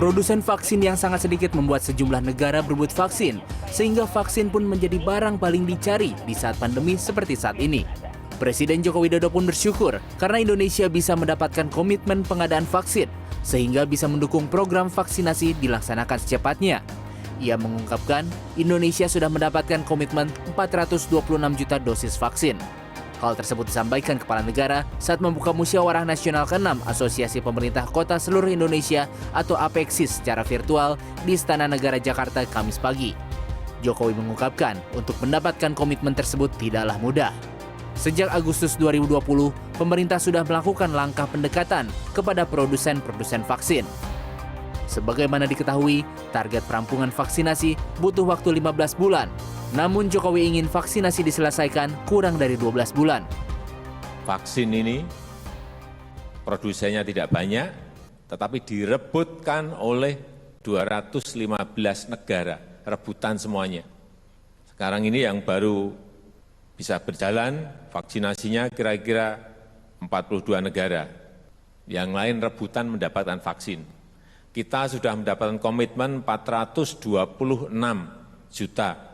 Produsen vaksin yang sangat sedikit membuat sejumlah negara berebut vaksin, sehingga vaksin pun menjadi barang paling dicari di saat pandemi seperti saat ini. Presiden Joko Widodo pun bersyukur karena Indonesia bisa mendapatkan komitmen pengadaan vaksin, sehingga bisa mendukung program vaksinasi dilaksanakan secepatnya. Ia mengungkapkan Indonesia sudah mendapatkan komitmen 426 juta dosis vaksin. Hal tersebut disampaikan Kepala Negara saat membuka Musyawarah Nasional ke-6 Asosiasi Pemerintah Kota Seluruh Indonesia atau APEKSIS secara virtual di Istana Negara Jakarta Kamis pagi. Jokowi mengungkapkan untuk mendapatkan komitmen tersebut tidaklah mudah. Sejak Agustus 2020, pemerintah sudah melakukan langkah pendekatan kepada produsen-produsen vaksin. Sebagaimana diketahui, target perampungan vaksinasi butuh waktu 15 bulan. Namun Jokowi ingin vaksinasi diselesaikan kurang dari 12 bulan. Vaksin ini produsennya tidak banyak, tetapi direbutkan oleh 215 negara, rebutan semuanya. Sekarang ini yang baru bisa berjalan, vaksinasinya kira-kira 42 negara. Yang lain rebutan mendapatkan vaksin. Kita sudah mendapatkan komitmen 426 juta.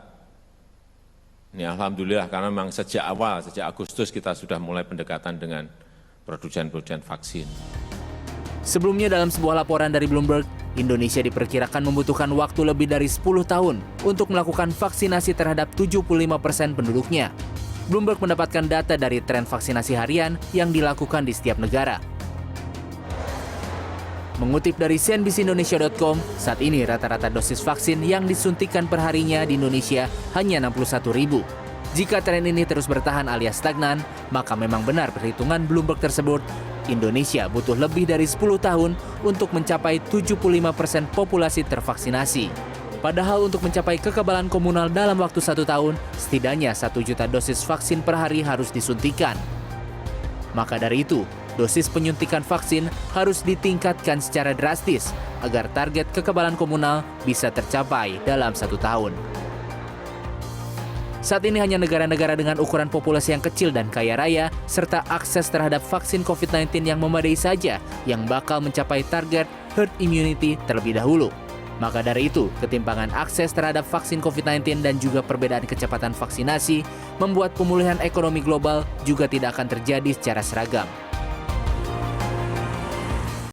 Ini alhamdulillah karena memang sejak awal, sejak Agustus kita sudah mulai pendekatan dengan produsen-produsen vaksin. Sebelumnya dalam sebuah laporan dari Bloomberg, Indonesia diperkirakan membutuhkan waktu lebih dari 10 tahun untuk melakukan vaksinasi terhadap 75% penduduknya. Bloomberg mendapatkan data dari tren vaksinasi harian yang dilakukan di setiap negara. Mengutip dari cnbcindonesia.com, saat ini rata-rata dosis vaksin yang disuntikan perharinya di Indonesia hanya 61.000. Jika tren ini terus bertahan alias stagnan, maka memang benar perhitungan Bloomberg tersebut, Indonesia butuh lebih dari 10 tahun untuk mencapai 75% populasi tervaksinasi. Padahal untuk mencapai kekebalan komunal dalam waktu 1 tahun, setidaknya 1 juta dosis vaksin per hari harus disuntikan. Maka dari itu, dosis penyuntikan vaksin harus ditingkatkan secara drastis agar target kekebalan komunal bisa tercapai dalam 1 tahun. Saat ini hanya negara-negara dengan ukuran populasi yang kecil dan kaya raya serta akses terhadap vaksin COVID-19 yang memadai saja yang bakal mencapai target herd immunity terlebih dahulu. Maka dari itu, ketimpangan akses terhadap vaksin COVID-19 dan juga perbedaan kecepatan vaksinasi membuat pemulihan ekonomi global juga tidak akan terjadi secara seragam.